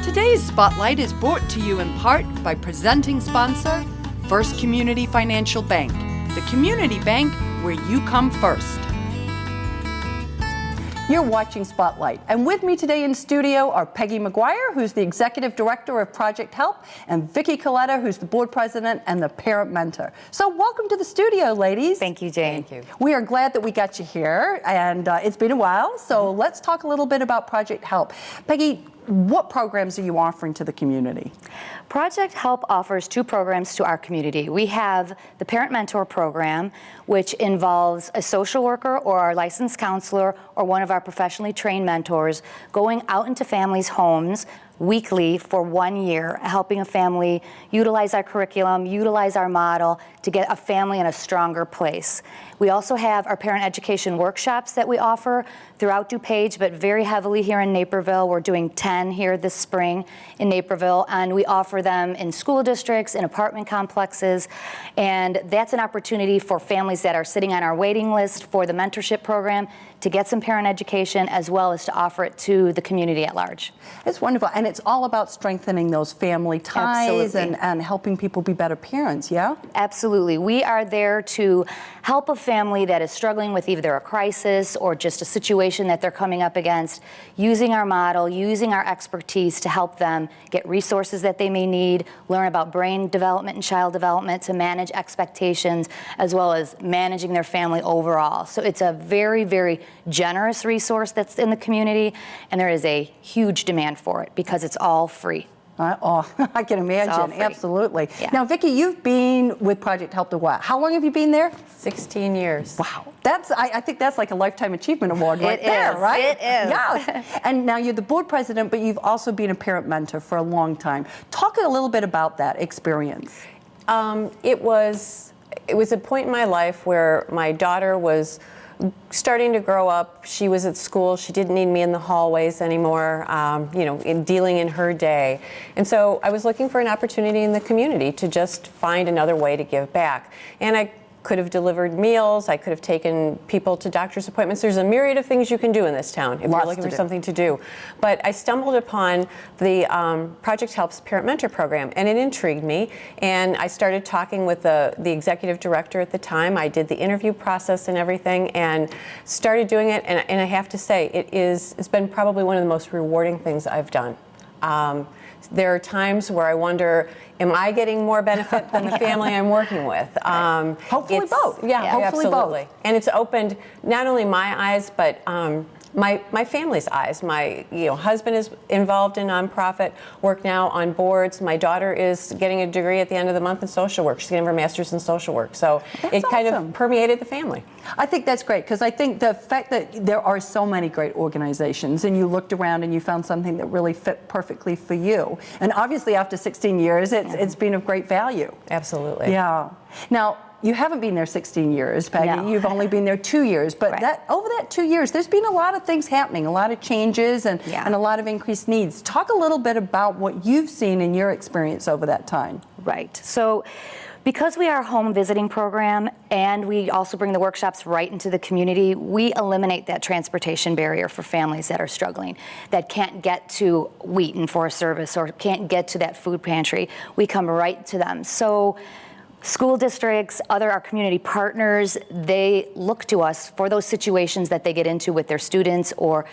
Today's Spotlight is brought to you in part by presenting sponsor, First Community Financial Bank, the community bank where you come first. You're watching Spotlight, and with me today in studio are Peggy McGuire, who's the Executive Director of Project Help, and Vicki Coletta, who's the Board President and the Parent Mentor. So welcome to the studio, ladies. Thank you, Jane. Thank you. We are glad that we got you here, and it's been a while, so let's talk a little bit about Project Help. Peggy, what programs are you offering to the community? Project Help offers two programs to our community. We have the Parent Mentor program, which involves a social worker or our licensed counselor or one of our professionally trained mentors going out into families' homes weekly for 1 year, helping a family utilize our curriculum, utilize our model to get a family in a stronger place. We also have our parent education workshops that we offer throughout DuPage, but very heavily here in Naperville. We're doing 10 here this spring in Naperville, and we offer them in school districts, in apartment complexes, and that's an opportunity for families that are sitting on our waiting list for the mentorship program to get some parent education, as well as to offer it to the community at large. It's wonderful, and it's all about strengthening those family ties and helping people be better parents, yeah? Absolutely. We are there to help a family that is struggling with either a crisis or just a situation that they're coming up against, using our model, using our expertise to help them get resources that they may need, learn about brain development and child development to manage expectations, as well as managing their family overall. So it's a very, very generous resource that's in the community, and there is a huge demand for it because it's all free. I can imagine, absolutely. Yeah. Now, Vicki, you've been with Project Help a while. How long have you been there? 16 years. Wow. I think that's like a Lifetime Achievement Award there, right? It is. Yeah. And now you're the board president, but you've also been a parent mentor for a long time. Talk a little bit about that experience. It was a point in my life where my daughter was starting to grow up. She was at school. She didn't need me in the hallways anymore, in dealing in her day. And so I was looking for an opportunity in the community to just find another way to give back. And I could have delivered meals. I could have taken people to doctor's appointments. There's a myriad of things you can do in this town if you're looking for something to do. But I stumbled upon the Project Help's Parent Mentor program, and it intrigued me. And I started talking with the executive director at the time. I did the interview process and everything, and started doing it. And I have to say, it's been probably one of the most rewarding things I've done. There are times where I wonder, am I getting more benefit than the family I'm working with? Hopefully both. Yeah, hopefully absolutely. Both. And it's opened not only my eyes, but my family's eyes. My husband is involved in nonprofit work now on boards. My daughter is getting a degree at the end of the month in social work. She's getting her master's in social work. So it kind of permeated the family. I think that's great, because I think the fact that there are so many great organizations, and you looked around and you found something that really fit perfectly for you. And obviously after 16 years, it's been of great value. Absolutely. Yeah. Now, you haven't been there 16 years, Peggy. No. You've only been there 2 years. But over that 2 years, there's been a lot of things happening, a lot of changes and a lot of increased needs. Talk a little bit about what you've seen in your experience over that time. Right. So because we are a home visiting program and we also bring the workshops right into the community, we eliminate that transportation barrier for families that are struggling, that can't get to Wheaton for a service or can't get to that food pantry. We come right to them. So school districts, our community partners, they look to us for those situations that they get into with their students or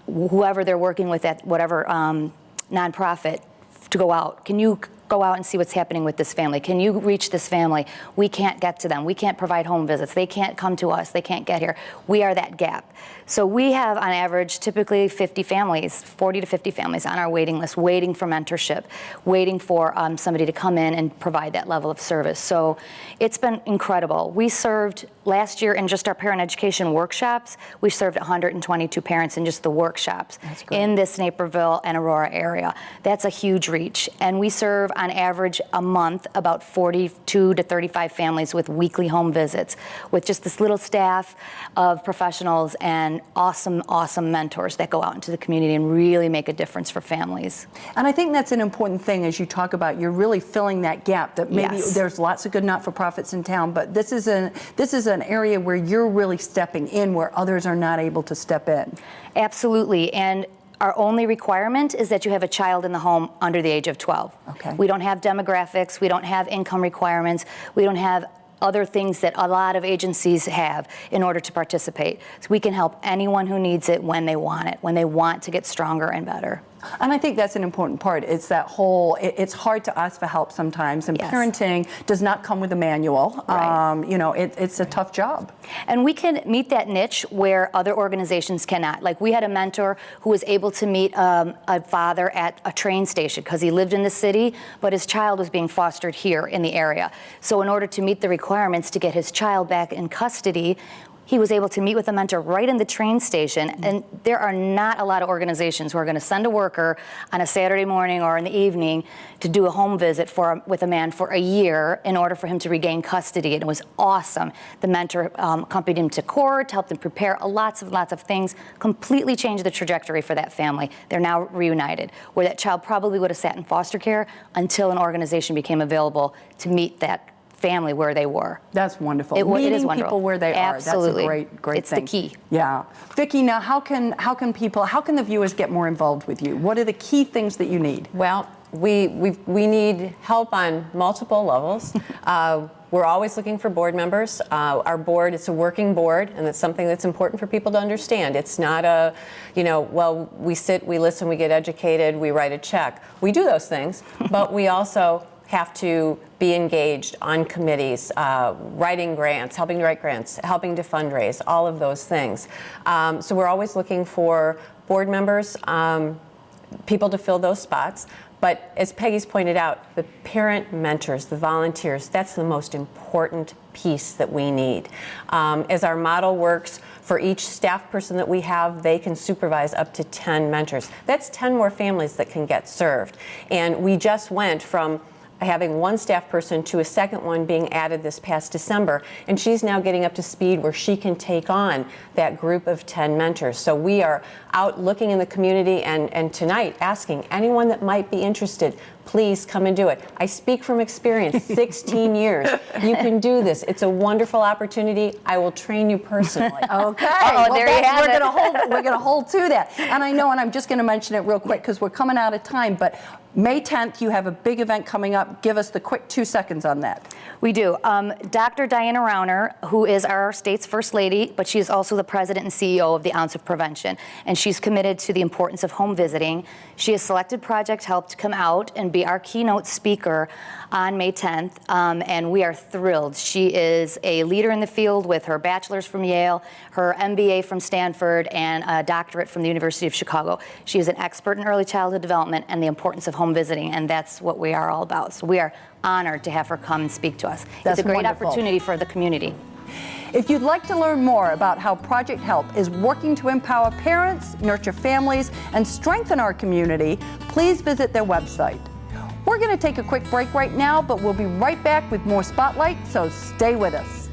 whoever they're working with at whatever nonprofit to go out. Can you go out and see what's happening with this family? Can you reach this family? We can't get to them. We can't provide home visits. They can't come to us. They can't get here. We are that gap. So we have, on average, typically 40 to 50 families on our waiting list, waiting for mentorship, waiting for somebody to come in and provide that level of service. So it's been incredible. We served last year in just our parent education workshops, we served 122 parents in just the workshops in this Naperville and Aurora area. That's a huge reach. And we serve, on average, a month, about 42 to 35 families with weekly home visits, with just this little staff of professionals and awesome mentors that go out into the community and really make a difference for families. And I think that's an important thing as you talk about, you're really filling that gap that maybe there's lots of good not-for-profits in town, but this is an area where you're really stepping in where others are not able to step in. Absolutely. And Our only requirement is that you have a child in the home under the age of 12. Okay. We don't have demographics, we don't have income requirements, we don't have other things that a lot of agencies have in order to participate. So we can help anyone who needs it when they want to get stronger and better. And I think that's an important part. It's that whole, it's hard to ask for help sometimes, and Yes. parenting does not come with a manual. Right. You know, it's a tough job. And we can meet that niche where other organizations cannot. Like, we had a mentor who was able to meet a father at a train station because he lived in the city, but his child was being fostered here in the area. So in order to meet the requirements to get his child back in custody, he was able to meet with a mentor right in the train station. And there are not a lot of organizations who are going to send a worker on a Saturday morning or in the evening to do a home visit with a man for a year in order for him to regain custody. And it was awesome. The mentor accompanied him to court, helped him prepare lots of things, completely changed the trajectory for that family. They're now reunited, where that child probably would have sat in foster care until an organization became available to meet that family where they were. That's wonderful. It is Meeting wonderful. people where they Absolutely. are. That's a great It's thing. the key. Yeah. Vicki, now how can the viewers get more involved with you? What are the key things that you need? Well, we need help on multiple levels. We're always looking for board members. Our board, it's a working board, and it's something that's important for people to understand. It's not a, well, we sit, we listen, we get educated, we write a check. We do those things, but we also have to be engaged on committees, writing grants, helping to write grants, helping to fundraise, all of those things. So we're always looking for board members, people to fill those spots. But as Peggy's pointed out, the parent mentors, the volunteers, that's the most important piece that we need. As our model works, for each staff person that we have, they can supervise up to 10 mentors. That's 10 more families that can get served. And we just went from having one staff person to a second one being added this past December, and she's now getting up to speed where she can take on that group of 10 mentors. So we are out looking in the community and tonight asking anyone that might be interested, please come and do it. I speak from experience, 16 years. You can do this. It's a wonderful opportunity. I will train you personally. Okay. There you have it. We're going to hold to that. And I know, and I'm just going to mention it real quick because we're coming out of time, but May 10th, you have a big event coming up. Give us the quick 2 seconds on that. We do. Dr. Diana Rauner, who is our state's first lady, but she is also the president and CEO of the Ounce of Prevention, and she's committed to the importance of home visiting. She has selected Project Help to come out and be our keynote speaker on May 10th, and we are thrilled. She is a leader in the field with her bachelor's from Yale, her MBA from Stanford, and a doctorate from the University of Chicago. She is an expert in early childhood development and the importance of home visiting, and that's what we are all about. So we are honored to have her come and speak to us. That's it's a great wonderful. opportunity for the community. If you'd like to learn more about how Project Help is working to empower parents, nurture families, and strengthen our community, please visit their website. We're going to take a quick break right now, but we'll be right back with more Spotlight, so stay with us.